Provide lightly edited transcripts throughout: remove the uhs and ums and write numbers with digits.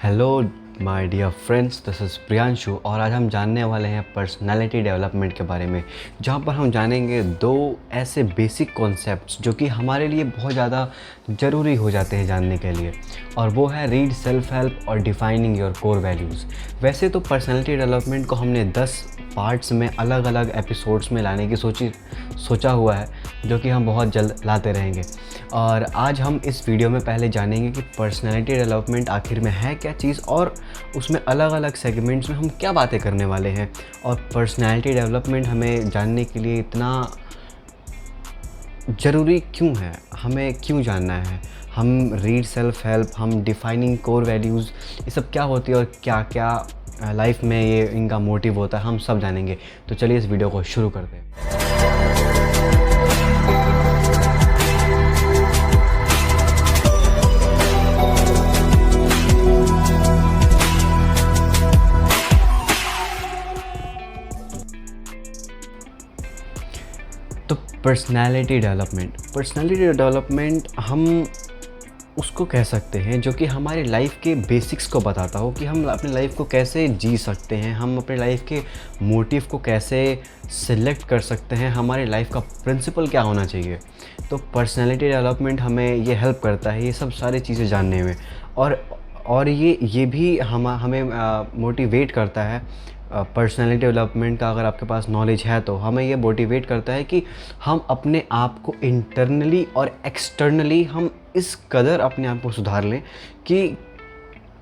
Hello my dear friends, this is Priyanshu और आज हम जानने वाले हैं पर्सनालिटी डेवलपमेंट के बारे में, जहाँ पर हम जानेंगे दो ऐसे बेसिक कॉन्सेप्ट्स जो कि हमारे लिए बहुत ज़्यादा ज़रूरी हो जाते हैं जानने के लिए, और वो है रीड सेल्फ हेल्प और डिफाइनिंग योर कोर वैल्यूज़। वैसे तो पर्सनालिटी डेवलपमेंट को हमने 10 पार्ट्स में अलग अलग एपिसोड्स में लाने की सोचा हुआ है, जो कि हम बहुत जल्द लाते रहेंगे। और आज हम इस वीडियो में पहले जानेंगे कि पर्सनालिटी डेवलपमेंट आखिर में है क्या चीज़ और उसमें अलग अलग सेगमेंट्स में हम क्या बातें करने वाले हैं, और पर्सनालिटी डेवलपमेंट हमें जानने के लिए इतना ज़रूरी क्यों है, हमें क्यों जानना है। हम रीड सेल्फ हेल्प, हम डिफाइनिंग कोर वैल्यूज़, ये सब क्या होती है और क्या क्या लाइफ में ये इनका मोटिव होता है, हम सब जानेंगे। तो चलिए इस वीडियो को शुरू करते हैं। तो पर्सनालिटी डेवलपमेंट हम उसको कह सकते हैं जो कि हमारी लाइफ के बेसिक्स को बताता हो कि हम अपनी लाइफ को कैसे जी सकते हैं, हम अपनी लाइफ के मोटिव को कैसे सिलेक्ट कर सकते हैं, हमारी लाइफ का प्रिंसिपल क्या होना चाहिए। तो पर्सनालिटी डेवलपमेंट हमें ये हेल्प करता है ये सब सारी चीज़ें जानने में, और ये भी हमें मोटिवेट करता है। पर्सनालिटी डेवलपमेंट का अगर आपके पास नॉलेज है तो हमें ये मोटिवेट करता है कि हम अपने आप को इंटरनली और एक्सटर्नली हम इस कदर अपने आप को सुधार लें कि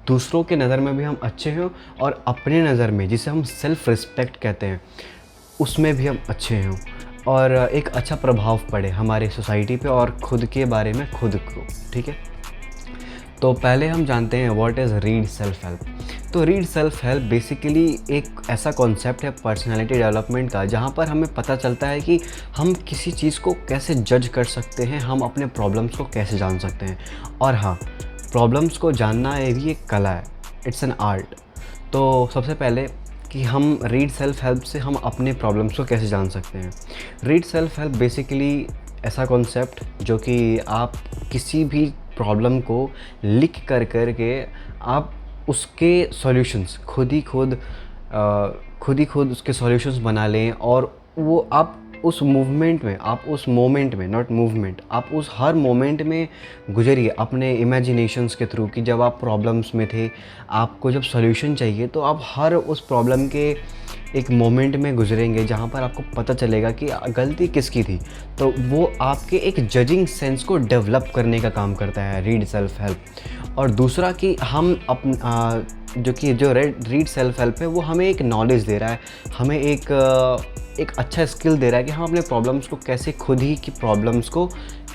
दूसरों के नज़र में भी हम अच्छे हों, और अपने नज़र में, जिसे हम सेल्फ़ रिस्पेक्ट कहते हैं, उसमें भी हम अच्छे हों, और एक अच्छा प्रभाव पड़े हमारे सोसाइटी पे और ख़ुद के बारे में खुद को। ठीक है, तो पहले हम जानते हैं what is read self help. तो रीड सेल्फ हेल्प बेसिकली एक ऐसा कॉन्सेप्ट है पर्सनालिटी डेवलपमेंट का, जहाँ पर हमें पता चलता है कि हम किसी चीज़ को कैसे जज कर सकते हैं, हम अपने प्रॉब्लम्स को कैसे जान सकते हैं। और हाँ, प्रॉब्लम्स को जानना ये भी एक कला है, इट्स एन आर्ट। तो सबसे पहले कि हम रीड सेल्फ हेल्प से हम अपने प्रॉब्लम्स को कैसे जान सकते हैं। रीड सेल्फ हेल्प बेसिकली ऐसा कॉन्सेप्ट जो कि आप किसी भी प्रॉब्लम को लिख करके आप उसके सॉल्यूशंस खुद ही खुद उसके सॉल्यूशंस बना लें, और वो आप उस मोमेंट में नॉट मूवमेंट, आप उस हर मोमेंट में गुजरिए अपने इमेजिनेशंस के थ्रू कि जब आप प्रॉब्लम्स में थे, आपको जब सॉल्यूशन चाहिए, तो आप हर उस प्रॉब्लम के एक मोमेंट में गुजरेंगे जहाँ पर आपको पता चलेगा कि गलती किसकी थी। तो वो आपके एक जजिंग सेंस को डेवलप करने का काम करता है रीड सेल्फ हेल्प। और दूसरा कि हम जो रीड सेल्फ हेल्प है वो हमें एक नॉलेज दे रहा है, हमें एक अच्छा स्किल दे रहा है कि हम अपने प्रॉब्लम्स को कैसे, खुद ही की प्रॉब्लम्स को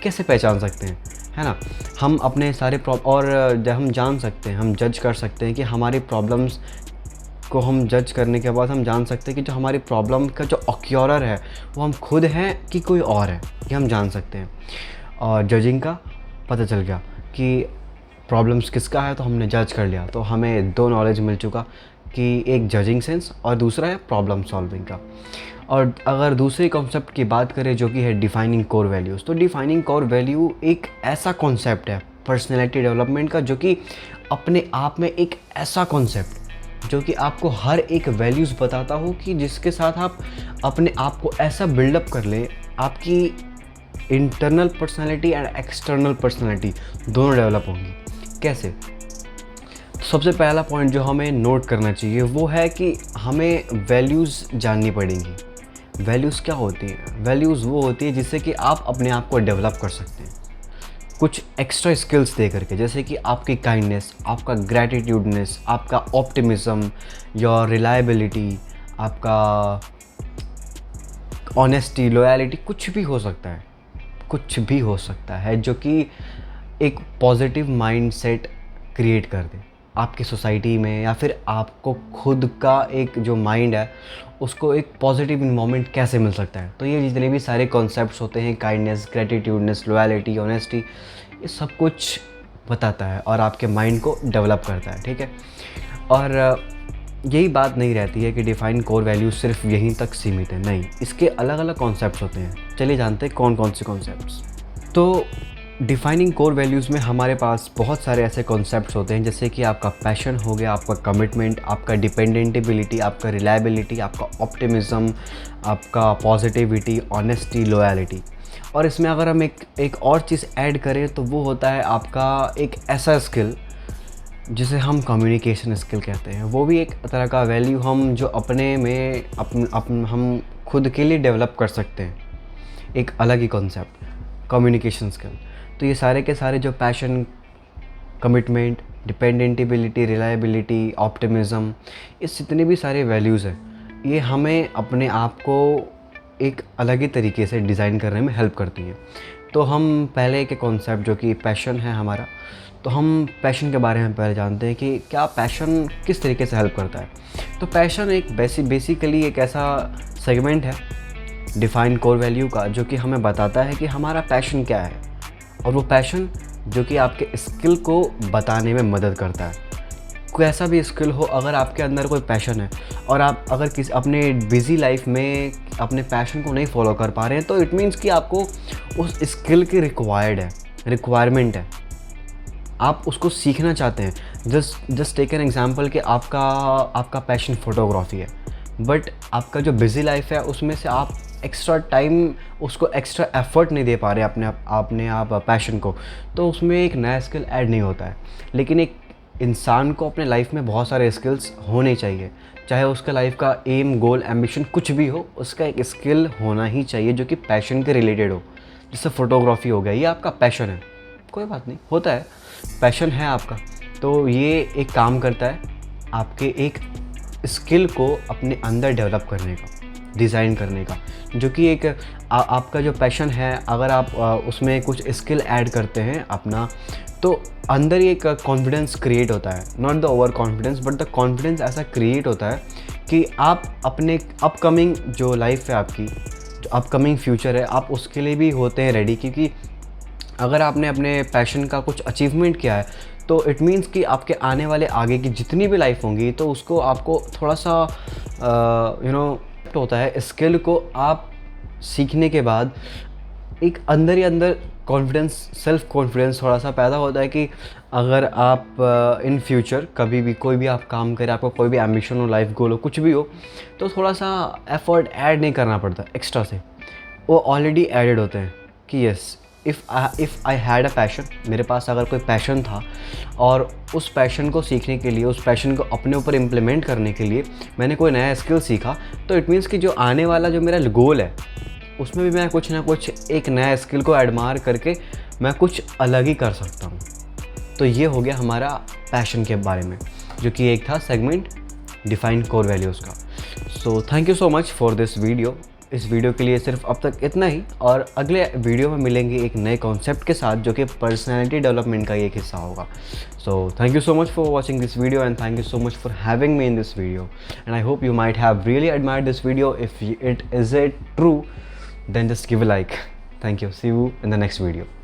कैसे पहचान सकते हैं, है ना। हम अपने सारे और जब हम जान सकते हैं, हम जज कर सकते हैं कि हमारी प्रॉब्लम्स को हम जज करने के बाद हम जान सकते हैं कि जो हमारी प्रॉब्लम का जो ऑक्योरर है वो हम खुद हैं कि कोई और है, ये हम जान सकते हैं। और जजिंग का पता चल गया कि प्रॉब्लम्स किसका है, तो हमने जज कर लिया, तो हमें दो नॉलेज मिल चुका कि एक जजिंग सेंस और दूसरा है प्रॉब्लम सॉल्विंग का। और अगर दूसरे कॉन्सेप्ट की बात करें जो कि है डिफाइनिंग कोर वैल्यूज़, तो डिफाइनिंग कोर वैल्यू एक ऐसा कॉन्सेप्ट है पर्सनैलिटी डेवलपमेंट का जो कि अपने आप में एक ऐसा कॉन्सेप्ट जो कि आपको हर एक वैल्यूज़ बताता हो कि जिसके साथ आप अपने आप को ऐसा बिल्डअप कर लें, आपकी internal personality and external personality दोनों डेवलप होंगी। कैसे? तो सबसे पहला पॉइंट जो हमें नोट करना चाहिए वो है कि हमें वैल्यूज़ जाननी पड़ेंगी। वैल्यूज़ क्या होती हैं? वैल्यूज़ वो होती है जिससे कि आप अपने आप को डेवलप कर सकते हैं कुछ एक्स्ट्रा स्किल्स दे करके, जैसे कि आपकी काइंडनेस, आपका ग्रैटिट्यूडनेस, आपका ऑप्टिमिज्म, योर रिलायबिलिटी, आपका ऑनेस्टी, लॉयलिटी, कुछ भी हो सकता है जो कि एक पॉजिटिव माइंडसेट क्रिएट कर दे आपकी सोसाइटी में, या फिर आपको खुद का एक जो माइंड है उसको एक पॉजिटिव इन्वायरमेंट कैसे मिल सकता है। तो ये जितने भी सारे कॉन्सेप्ट्स होते हैं, काइंडनेस, ग्रेटिट्यूडनेस, लॉयलिटी, ऑनेस्टी, ये सब कुछ बताता है और आपके माइंड को डेवलप करता है। ठीक है, और यही बात नहीं रहती है कि डिफाइन कोर वैल्यूज सिर्फ यहीं तक सीमित है, नहीं, इसके अलग अलग कॉन्सेप्ट्स होते हैं। चलिए जानते हैं कौन कौन से कॉन्सेप्ट्स। तो डिफाइनिंग कोर वैल्यूज़ में हमारे पास बहुत सारे ऐसे कॉन्सेप्ट्स होते हैं, जैसे कि आपका पैशन हो गया, आपका कमिटमेंट, आपका डिपेंडेंटेबिलिटी, आपका रिलायबिलिटी, आपका ऑप्टिमिज्म, आपका पॉजिटिविटी, ऑनेस्टी, लॉयल्टी। और इसमें अगर हम एक और चीज़ ऐड करें तो वो होता है आपका एक ऐसा स्किल जिसे हम कम्युनिकेशन स्किल कहते हैं। वो भी एक तरह का वैल्यू हम जो अपने में हम खुद के लिए डेवलप कर सकते हैं, एक अलग ही कॉन्सेप्ट, कम्युनिकेशन स्किल। तो ये सारे के सारे जो पैशन, कमिटमेंट, डिपेंडेंटेबिलिटी, रिलायबिलिटी, ऑप्टिमिज्म, इस जितने भी सारे वैल्यूज़ हैं, ये हमें अपने आप को एक अलग ही तरीके से डिज़ाइन करने में हेल्प करती हैं। तो हम पहले एक कॉन्सेप्ट जो कि पैशन है हमारा, तो हम पैशन के बारे में पहले जानते हैं कि क्या पैशन किस तरीके से हेल्प करता है। तो पैशन एक बेसिकली एक ऐसा सेगमेंट है डिफाइन कोर वैल्यू का, जो कि हमें बताता है कि हमारा पैशन क्या है, और वो पैशन जो कि आपके स्किल को बताने में मदद करता है। कोई ऐसा भी स्किल हो, अगर आपके अंदर कोई पैशन है और आप अगर किसी अपने बिज़ी लाइफ में अपने पैशन को नहीं फॉलो कर पा रहे हैं, तो इट मीन्स कि आपको उस स्किल की रिक्वायरमेंट है, आप उसको सीखना चाहते हैं। जस्ट टेक एन एग्जांपल कि आपका पैशन फ़ोटोग्राफी है, बट आपका जो बिज़ी लाइफ है उसमें से आप एक्स्ट्रा टाइम, उसको एक्स्ट्रा एफर्ट नहीं दे पा रहे अपने आप पैशन को, तो उसमें एक नया स्किल ऐड नहीं होता है। लेकिन एक इंसान को अपने लाइफ में बहुत सारे स्किल्स होने चाहिए, चाहे उसका लाइफ का एम, गोल, एम्बिशन कुछ भी हो, उसका एक स्किल होना ही चाहिए जो कि पैशन के रिलेटेड हो। जैसे फ़ोटोग्राफी हो गया, ये आपका पैशन है, कोई बात नहीं, होता है, पैशन है आपका, तो ये एक काम करता है आपके एक स्किल को अपने अंदर डेवलप करने का, डिज़ाइन करने का, जो कि एक आपका जो पैशन है, अगर आप उसमें कुछ स्किल ऐड करते हैं अपना, तो अंदर ही एक कॉन्फिडेंस क्रिएट होता है। Not the over confidence, but the confidence ऐसा क्रिएट होता है कि आप अपने अपकमिंग जो लाइफ है आपकी, जो अपकमिंग फ्यूचर है, आप उसके लिए भी होते हैं रेडी। क्योंकि अगर आपने अपने पैशन का कुछ अचीवमेंट किया है, तो इट मीन्स कि आपके आने वाले आगे की जितनी भी लाइफ होंगी, तो उसको आपको थोड़ा सा होता है, स्किल को आप सीखने के बाद एक अंदर ही अंदर कॉन्फिडेंस, सेल्फ कॉन्फिडेंस थोड़ा सा पैदा होता है कि अगर आप इन फ्यूचर कभी भी कोई भी आप काम करें, आपका कोई भी एम्बिशन हो, लाइफ गोल हो, कुछ भी हो, तो थोड़ा सा एफर्ट ऐड नहीं करना पड़ता एक्स्ट्रा से, वो ऑलरेडी एडेड होते हैं कि yes, if I had a passion, मेरे पास अगर कोई पैशन था और उस पैशन को सीखने के लिए, उस पैशन को अपने ऊपर इम्प्लीमेंट करने के लिए मैंने कोई नया स्किल सीखा, तो इट मीन्स कि जो आने वाला जो मेरा गोल है, उसमें भी मैं कुछ ना कुछ एक नया स्किल को एडमायर करके मैं कुछ अलग ही कर सकता हूँ। तो ये हो गया हमारा पैशन के बारे में, जो कि एक था सेगमेंट डिफाइन कोर वैल्यूज़ का। So thank you so much for this video. इस वीडियो के लिए सिर्फ अब तक इतना ही, और अगले वीडियो में मिलेंगे एक नए कॉन्सेप्ट के साथ, जो कि पर्सनैलिटी डेवलपमेंट का एक हिस्सा होगा। So thank you so much for watching this video, and thank you so much for having me in this video, and I hope you might have really admired this video. If it is true, then just give a like. Thank you. See you in the next video.